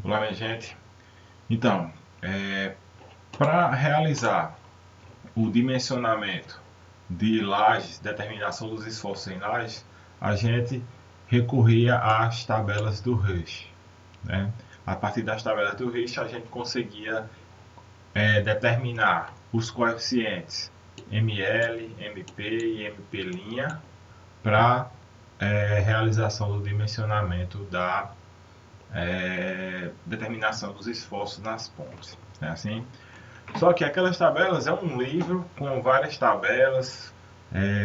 Olá, minha gente. Então, para realizar o dimensionamento de lajes, determinação dos esforços em lajes, a gente recorria às tabelas do Rush, né? A partir das tabelas do Rush, a gente conseguia determinar os coeficientes ML, MP e MP' para realização do dimensionamento da determinação dos esforços nas pontes. É assim? Só que aquelas tabelas é um livro com várias tabelas,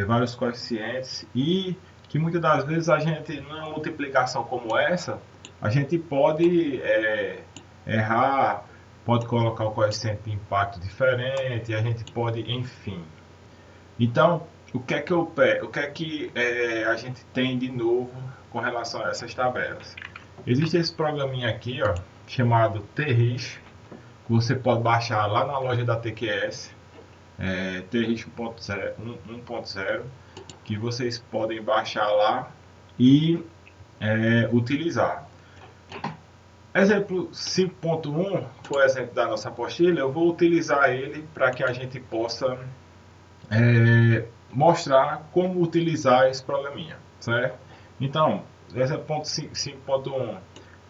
vários coeficientes e que muitas das vezes a gente, numa multiplicação como essa, a gente pode errar, pode colocar o coeficiente de impacto diferente, a gente pode, enfim. Então, o que é que a gente tem de novo com relação a essas tabelas? Existe esse programinha aqui, ó, chamado TRIX, que você pode baixar lá na loja da TQS, TRIX 1.0, que vocês podem baixar lá e utilizar. Exemplo 5.1 foi o exemplo da nossa apostila. Eu vou utilizar ele para que a gente possa mostrar como utilizar esse programinha, certo? Então, exemplo 5.1,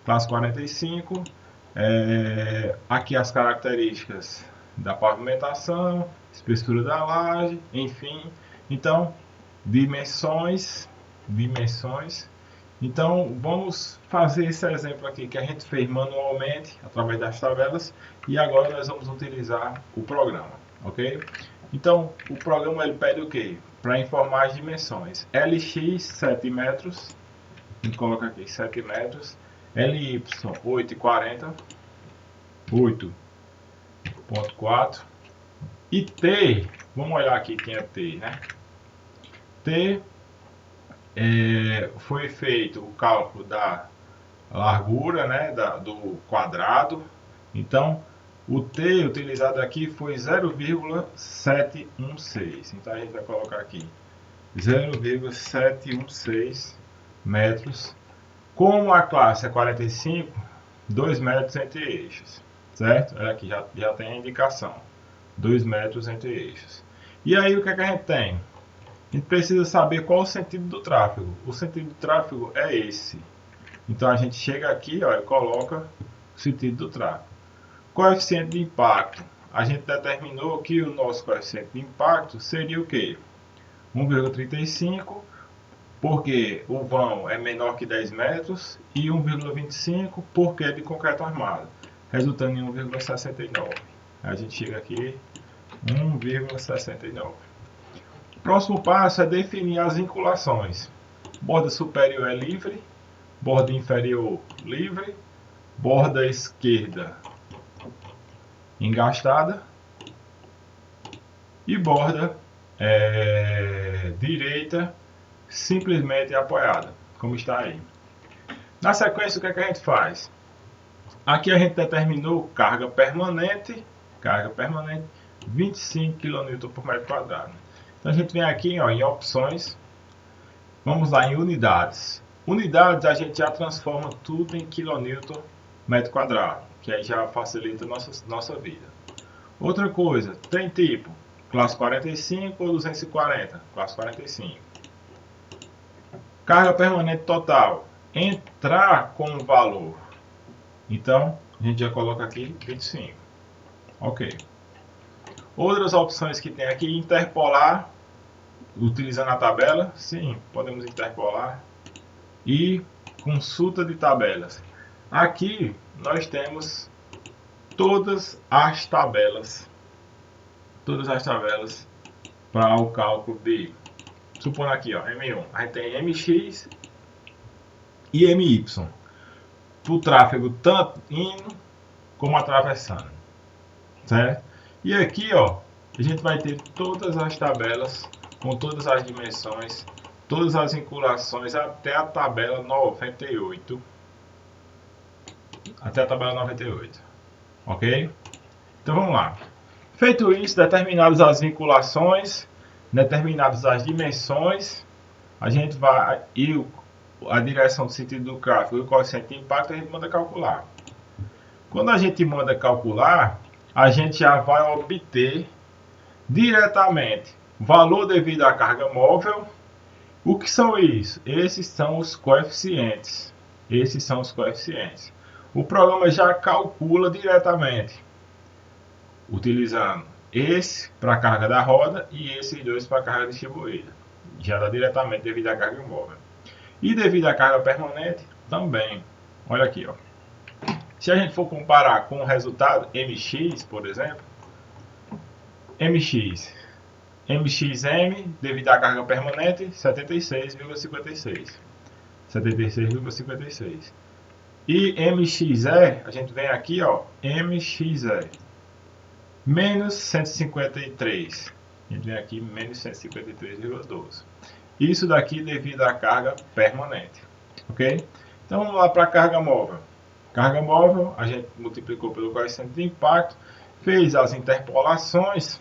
classe 45, aqui as características da pavimentação, espessura da laje, enfim. Então, dimensões. Então, vamos fazer esse exemplo aqui que a gente fez manualmente, através das tabelas, e agora nós vamos utilizar o programa, ok? Então, o programa ele pede o quê? Para informar as dimensões. LX 7 metros, a gente coloca aqui 7 metros, LY 8,40, 8,4 e T, vamos olhar aqui quem é T, né? T foi feito o cálculo da largura, né, do quadrado. Então, o T utilizado aqui foi 0,716. Então, a gente vai colocar aqui 0,716 metros. Como a classe é 45, 2 metros entre eixos, certo? Olha aqui, já tem a indicação. 2 metros entre eixos. E aí, o que é que a gente tem? A gente precisa saber qual o sentido do tráfego. O sentido do tráfego é esse. Então, a gente chega aqui, ó, e coloca o sentido do tráfego. Coeficiente de impacto. A gente determinou que o nosso coeficiente de impacto seria o quê? 1,35, porque o vão é menor que 10 metros, e 1,25 porque é de concreto armado, resultando em 1,69. A gente chega aqui, 1,69. Próximo passo é definir as vinculações. Borda superior é livre, borda inferior livre, borda esquerda engastada e borda direita simplesmente apoiada, como está aí. Na sequência, o que é que a gente faz? Aqui a gente determinou carga permanente 25 kN por metro quadrado. Então a gente vem aqui, ó, em opções, vamos lá em unidades. Unidades a gente já transforma tudo em kN metro quadrado, que aí já facilita nossa vida. Outra coisa, tem tipo classe 45 ou 240, classe 45. Carga permanente total, entrar com o valor. Então, a gente já coloca aqui 25. Ok. Outras opções que tem aqui, interpolar, utilizando a tabela. Sim, podemos interpolar. E consulta de tabelas. Aqui nós temos todas as tabelas para o cálculo de, supondo aqui, ó, M1, a gente tem MX e MY, para o tráfego tanto indo como atravessando, certo? E aqui, ó, a gente vai ter todas as tabelas com todas as dimensões, todas as vinculações até a tabela 98. Até a tabela 98. Ok? Então vamos lá. Feito isso, determinadas as vinculações, determinadas as dimensões, a gente vai, e a direção do sentido do tráfego e o coeficiente de impacto a gente manda calcular. Quando a gente manda calcular, a gente já vai obter diretamente valor devido à carga móvel. O que são isso? Esses são os coeficientes. Esses são os coeficientes. O programa já calcula diretamente, utilizando esse para a carga da roda e esses dois para a carga distribuída. Já dá diretamente devido à carga móvel. E devido à carga permanente, também. Olha aqui, ó. Se a gente for comparar com o resultado MX, por exemplo, MXM, devido à carga permanente, 76,56. 76,56. E MXE, a gente vem aqui, ó, MXE, menos 153. A gente vem aqui, menos 153,12. Isso daqui devido à carga permanente. Ok? Então vamos lá para a carga móvel. Carga móvel, a gente multiplicou pelo coeficiente de impacto, fez as interpolações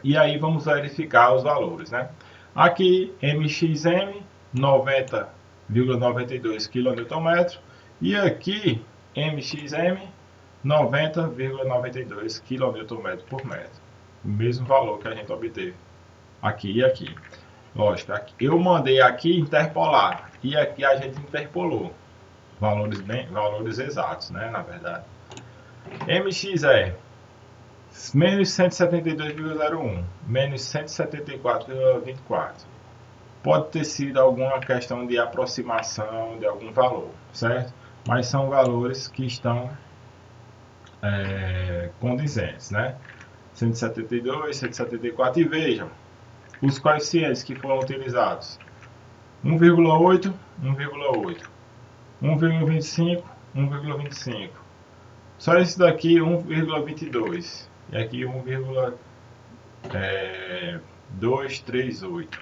e aí vamos verificar os valores, né? Aqui MXM 90,92 kN e aqui MXM 90,92 kN por metro. O mesmo valor que a gente obteve aqui e aqui. Lógico, eu mandei aqui interpolar e aqui a gente interpolou. Valores exatos, né, na verdade. MXE, menos 172,01, menos 174,24. Pode ter sido alguma questão de aproximação de algum valor, certo? Mas são valores que estão condizentes, né? 172, 174, e vejam os coeficientes que foram utilizados: 1,8, 1,8. 1,25, 1,25. Só esse daqui 1,22. E aqui 1,238.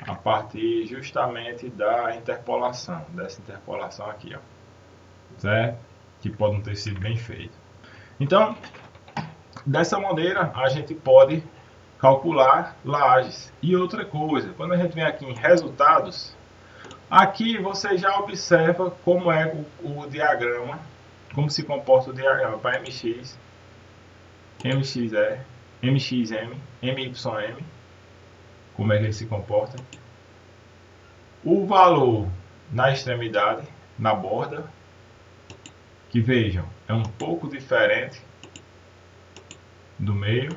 A partir justamente da interpolação, dessa interpolação aqui, ó. Certo? Que pode não ter sido bem feito. Então, dessa maneira, a gente pode calcular lajes. E outra coisa, quando a gente vem aqui em resultados, aqui você já observa como é o diagrama, como se comporta o diagrama para MX, MXE, MXM, MYM, como é que ele se comporta. O valor na extremidade, na borda, que vejam, é um pouco diferente do meio,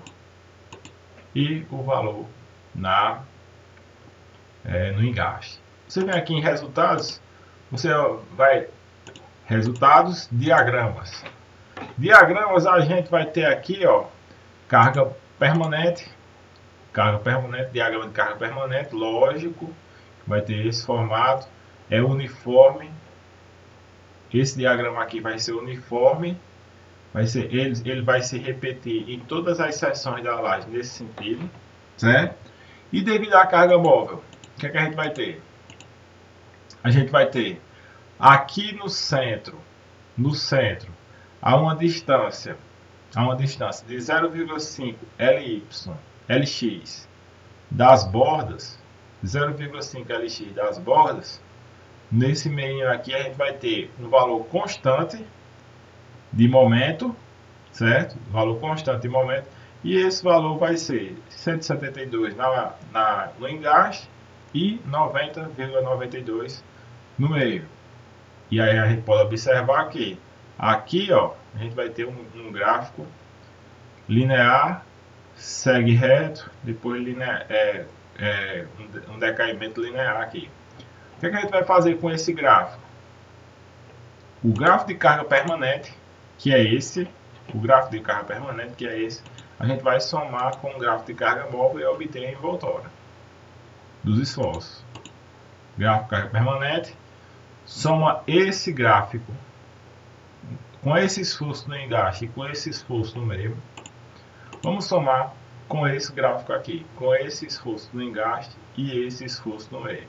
e o valor no engaste. Você vem aqui em resultados, você vai resultados, diagramas. Diagramas a gente vai ter aqui, ó, carga permanente, diagrama de carga permanente, lógico, vai ter esse formato, é uniforme. Esse diagrama aqui vai ser uniforme, ele vai se repetir em todas as seções da laje nesse sentido, certo? E devido à carga móvel, o que é que a gente vai ter? A gente vai ter aqui no centro, a uma distância de 0,5 LX das bordas, 0,5 LX das bordas. Nesse meio aqui a gente vai ter um valor constante de momento, certo? Valor constante de momento. E esse valor vai ser 172 no engaste e 90,92 no meio. E aí a gente pode observar que aqui, ó, a gente vai ter um gráfico linear, segue reto, depois um decaimento linear aqui. O que a gente vai fazer com esse gráfico? O gráfico de carga permanente, que é esse, a gente vai somar com o gráfico de carga móvel e obter a envoltória dos esforços. Gráfico de carga permanente, soma esse gráfico com esse esforço no engaste e com esse esforço no meio. Vamos somar com esse gráfico aqui, com esse esforço no engaste e esse esforço no meio,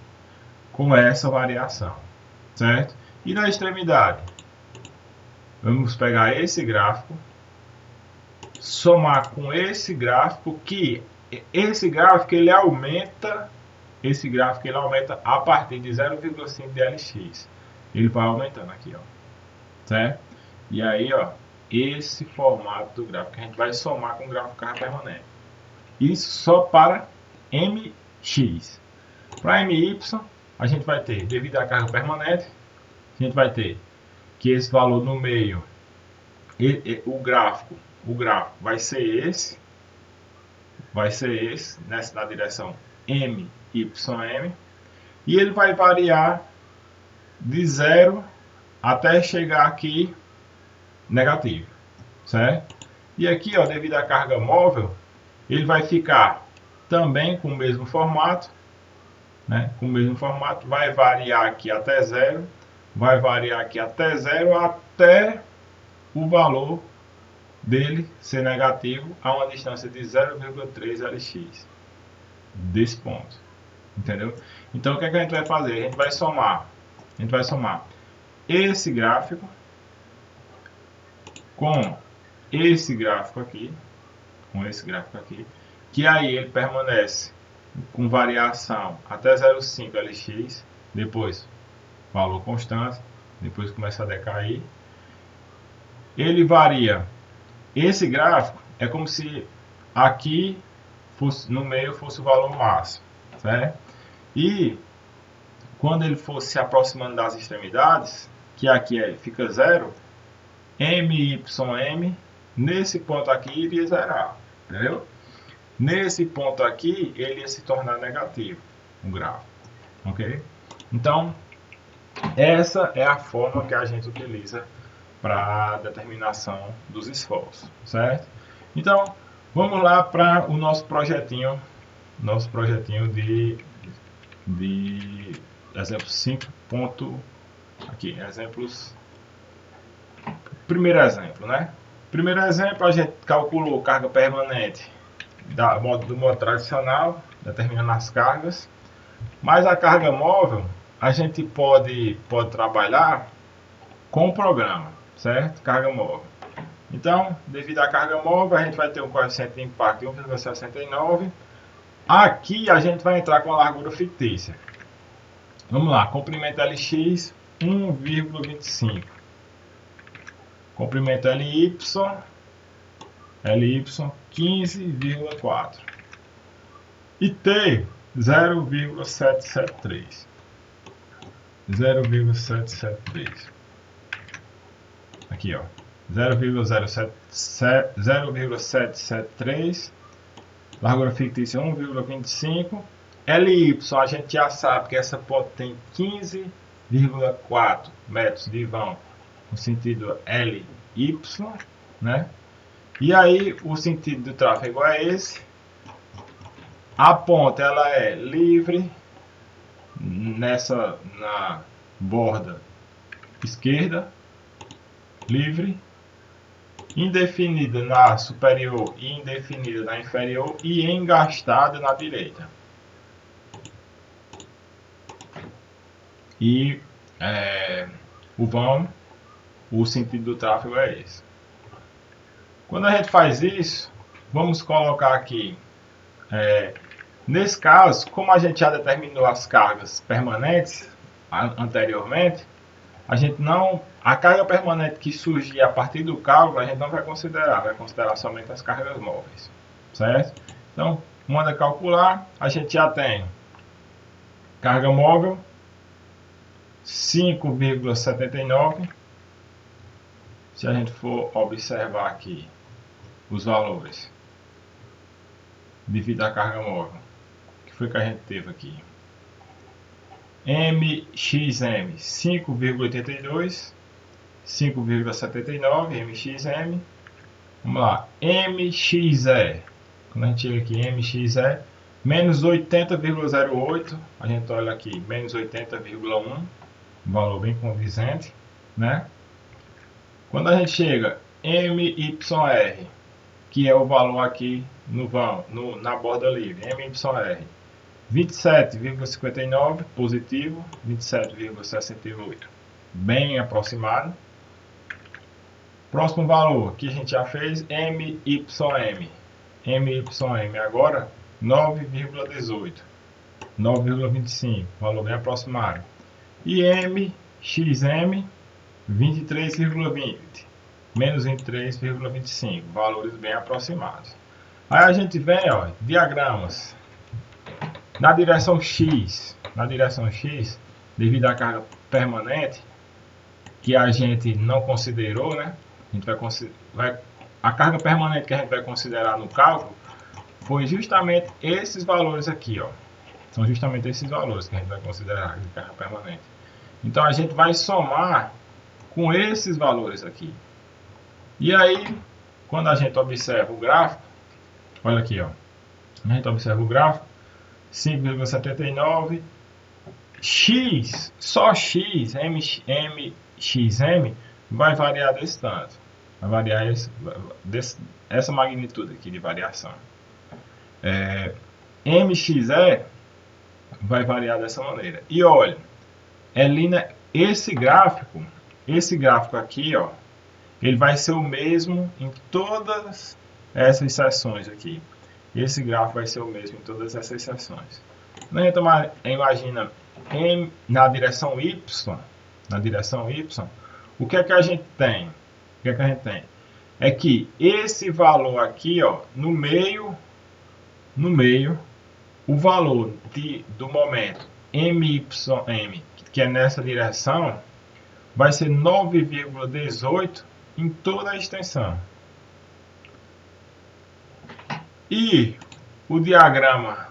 com essa variação, certo? E na extremidade, vamos pegar esse gráfico, somar com esse gráfico, que esse gráfico ele aumenta a partir de 0,5 de LX. Ele vai aumentando aqui, ó, certo? E aí, ó, esse formato do gráfico, a gente vai somar com o gráfico carga permanente. Isso só para MX. Para MY, a gente vai ter, devido à carga permanente, a gente vai ter que esse valor no meio, o gráfico vai ser esse, nessa na direção MYM, e ele vai variar de 0 até chegar aqui negativo, certo? E aqui, ó, devido à carga móvel, ele vai ficar também com o mesmo formato, né? Com o mesmo formato, vai variar aqui até 0, vai variar aqui até 0, até o valor dele ser negativo a uma distância de 0,3 Lx desse ponto, entendeu? Então o que é que a gente vai fazer? A gente vai somar esse gráfico com esse gráfico aqui, que aí ele permanece com variação até 0,5 Lx, depois valor constante, depois começa a decair. Ele varia. Esse gráfico é como se aqui fosse, no meio fosse o valor máximo, certo? E quando ele fosse se aproximando das extremidades, que aqui fica 0, MYM, nesse ponto aqui iria zerar, entendeu? Nesse ponto aqui, ele ia se tornar negativo, o gráfico, ok? Então, essa é a forma que a gente utiliza para a determinação dos esforços, certo? Então, vamos lá para o nosso projetinho de exemplo 5. Aqui, exemplos. Primeiro exemplo, né? Primeiro exemplo, a gente calculou carga permanente do modo tradicional, determinando as cargas, mas a carga móvel a gente pode trabalhar com o programa, certo? Carga móvel. Então, devido à carga móvel, a gente vai ter um coeficiente de impacto de 1,69. Aqui a gente vai entrar com a largura fictícia. Vamos lá, comprimento LX 1,25. Comprimento LY 15,4. E T 0,773. 0,773. Aqui, ó. 0,773. Largura fictícia 1,25. LY, a gente já sabe que essa ponte tem 15,4 metros de vão no sentido LY, né? E aí o sentido do tráfego é esse. A ponte ela é livre na borda esquerda, livre, indefinida na superior e indefinida na inferior e engastada na direita. E o sentido do tráfego é esse. Quando a gente faz isso, vamos colocar aqui, nesse caso, como a gente já determinou as cargas permanentes anteriormente, a carga permanente que surgir a partir do cálculo, a gente não vai considerar somente as cargas móveis, certo? Então, manda calcular, a gente já tem carga móvel 5,79. Se a gente for observar aqui os valores devido à carga móvel, o que foi que a gente teve aqui? MXM 5,82, 5,79 MXM. Vamos lá, MXE, quando a gente chega aqui, MXE menos 80,08, a gente olha aqui, menos 80,1, um valor bem condizente, né? Quando a gente chega MYR, que é o valor aqui na borda livre, MYR 27,59 positivo, 27,68 bem aproximado. Próximo valor que a gente já fez, MYM agora 9,18, 9,25, valor bem aproximado. E MXM 23,20, menos 23,25, valores bem aproximados. Aí a gente vem, ó, diagramas. Na direção X, devido à carga permanente, que a gente não considerou, né? A gente a carga permanente que a gente vai considerar no cálculo foi justamente esses valores aqui, ó. São justamente esses valores que a gente vai considerar de carga permanente. Então a gente vai somar com esses valores aqui. E aí, quando a gente observa o gráfico, olha aqui, ó. A gente observa o gráfico, 5,79, X, só X, MXM, vai variar desse tanto. Vai variar essa magnitude aqui de variação. MXE vai variar dessa maneira. E olha, esse gráfico aqui, ó, ele vai ser o mesmo em todas essas seções aqui. Esse gráfico vai ser o mesmo em todas essas seções. Então, imagina na direção Y, o que é que a gente tem? É que esse valor aqui, ó, no meio, o valor do momento MYM, que é nessa direção, vai ser 9,18 em toda a extensão. E o diagrama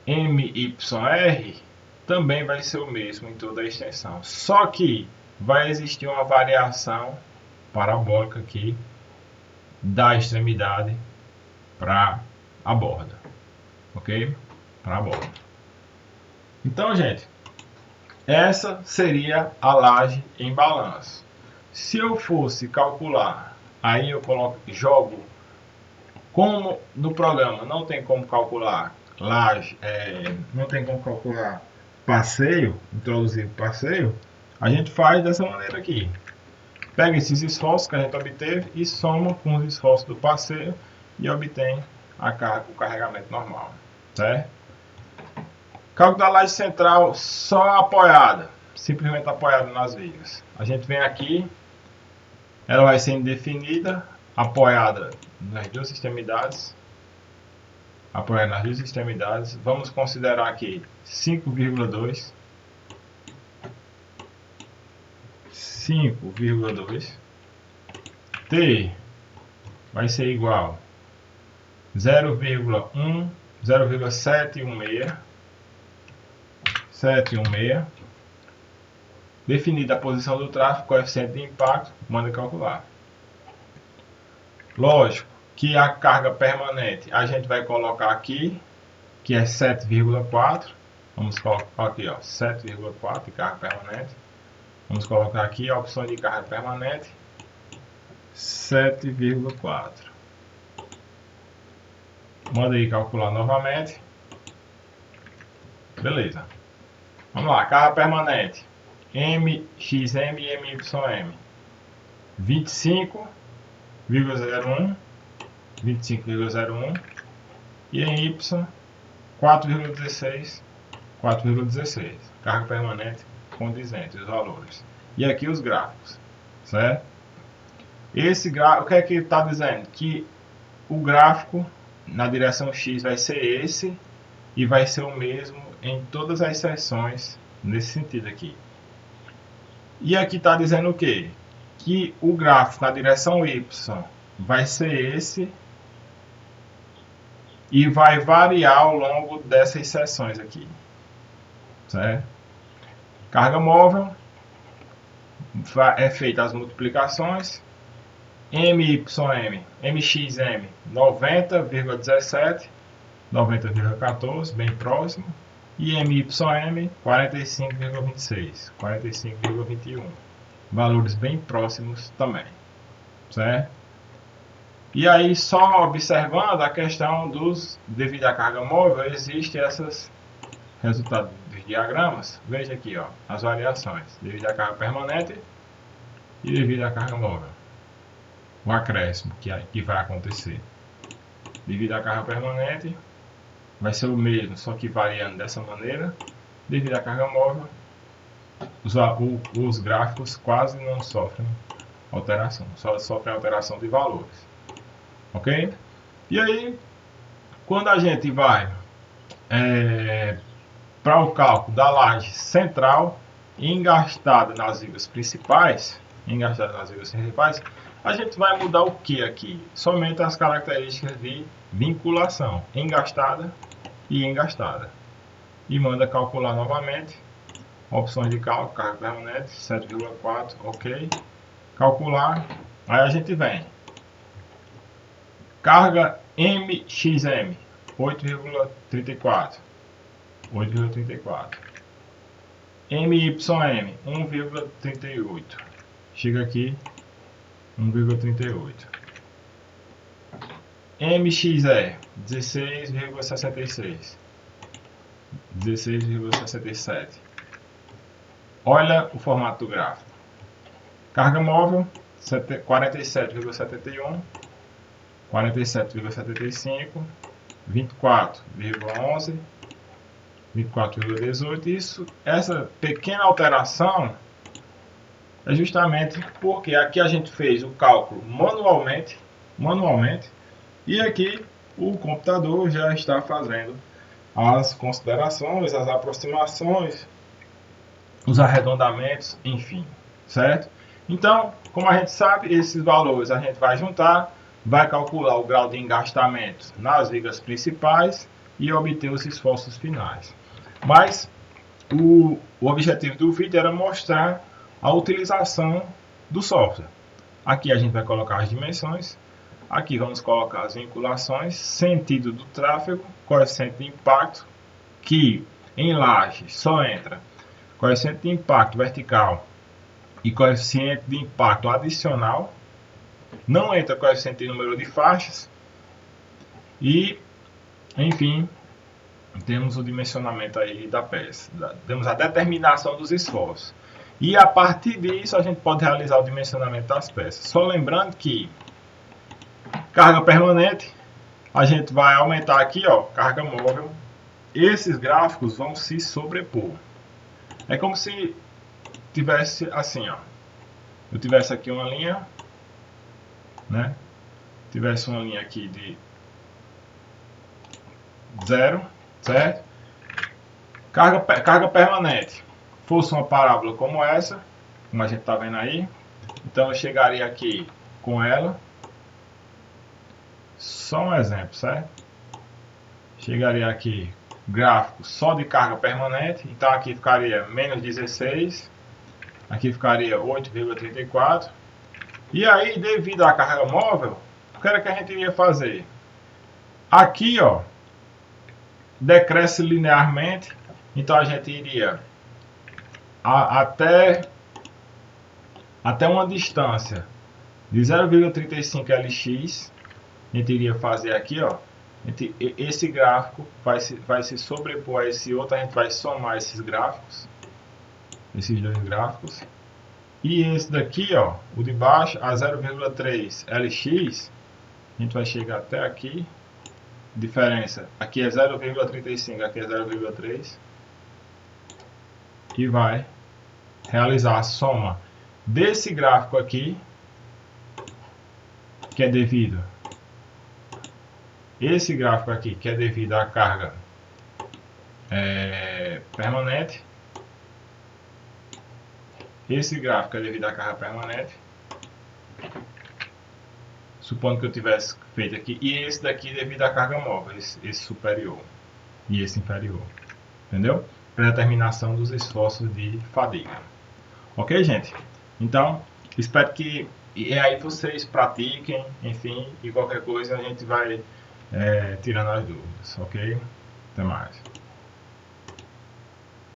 MYR também vai ser o mesmo em toda a extensão. Só que vai existir uma variação parabólica aqui da extremidade para a borda. Ok? Para a borda. Então, gente, essa seria a laje em balanço. Se eu fosse calcular, aí eu jogo, como no programa não tem como calcular laje, não tem como calcular passeio, introduzir passeio, a gente faz dessa maneira aqui. Pega esses esforços que a gente obteve e soma com os esforços do passeio e obtém o carregamento normal, certo? Cálculo da laje central só apoiada, simplesmente apoiada nas vigas. A gente vem aqui, ela vai sendo definida, apoiada nas duas extremidades. Vamos considerar aqui 5,2. T vai ser igual 0,716. Definida a posição do tráfego, coeficiente de impacto, manda calcular. Lógico que a carga permanente a gente vai colocar aqui, que é 7,4. Vamos colocar aqui, ó, 7,4 de carga permanente. Vamos colocar aqui a opção de carga permanente, 7,4. Manda aí calcular novamente. Beleza. Vamos lá, carga permanente. MXM e MYM. 25,01. E em Y, 4,16. Carga permanente condizente, os valores. E aqui os gráficos, certo? Esse gráfico, o que é que ele está dizendo? Que o gráfico na direção X vai ser esse e vai ser o mesmo em todas as seções nesse sentido aqui. E aqui está dizendo o quê? Que o gráfico na direção Y vai ser esse e vai variar ao longo dessas seções aqui, certo? Carga móvel, é feita as multiplicações, MXM 90,17, 90,14, bem próximo, e MYM 45,26, 45,21, valores bem próximos também, certo? E aí, só observando a questão devido à carga móvel, existe esses resultados dos diagramas. Veja aqui, ó, as variações devido à carga permanente e devido à carga móvel. O acréscimo que vai acontecer. Devido à carga permanente, vai ser o mesmo, só que variando dessa maneira. Devido à carga móvel, os gráficos quase não sofrem alteração, só tem alteração de valores, ok? E aí, quando a gente vai para o cálculo da laje central engastada nas vigas principais, a gente vai mudar o que aqui? Somente as características de vinculação, engastada e engastada. E manda calcular novamente. Opções de cálculo, carga permanente, 7,4, ok. Calcular, aí a gente vem. Carga MXM, 8,34. 8,34. MYM, 1,38. Chega aqui, 1,38. MXE, 16,66. 16,67. Olha o formato do gráfico. Carga móvel, 47,71. 47,75. 24,11. 24,18. Essa pequena alteração é justamente porque aqui a gente fez o cálculo manualmente, e aqui o computador já está fazendo as considerações, as aproximações, os arredondamentos, enfim, certo? Então, como a gente sabe, esses valores a gente vai juntar, vai calcular o grau de engastamento nas vigas principais e obter os esforços finais. Mas o objetivo do vídeo era mostrar a utilização do software. Aqui a gente vai colocar as dimensões, aqui vamos colocar as vinculações, sentido do tráfego, coeficiente de impacto, que em laje só entra coeficiente de impacto vertical e coeficiente de impacto adicional, não entra coeficiente de número de faixas e, enfim, temos o dimensionamento aí da peça, temos a determinação dos esforços. E a partir disso a gente pode realizar o dimensionamento das peças. Só lembrando que carga permanente, a gente vai aumentar aqui, ó, carga móvel. Esses gráficos vão se sobrepor. É como se tivesse assim, ó. Eu tivesse aqui uma linha, né? Tivesse uma linha aqui de 0, certo? Carga permanente fosse uma parábola como essa, como a gente está vendo aí, então eu chegaria aqui com ela, só um exemplo, certo? Chegaria aqui, gráfico só de carga permanente, então aqui ficaria menos 16, aqui ficaria 8,34, e aí devido à carga móvel, o que era que a gente iria fazer? Aqui, ó, decresce linearmente, então a gente iria até uma distância de 0,35 lx, a gente iria fazer aqui, ó, esse gráfico vai se sobrepor a esse outro, a gente vai somar esses gráficos, esses dois gráficos, e esse daqui, ó, o de baixo, a 0,3 lx, a gente vai chegar até aqui, diferença, aqui é 0,35, aqui é 0,3, e vai realizar a soma desse gráfico aqui, que é devido esse gráfico aqui, que é devido à carga permanente, esse gráfico é devido à carga permanente, supondo que eu tivesse feito aqui, e esse daqui devido à carga móvel, esse superior e esse inferior, entendeu? Para determinação dos esforços de fadiga. Ok, gente? Então, espero que aí vocês pratiquem, enfim, e qualquer coisa a gente vai tirando as dúvidas, ok? Até mais.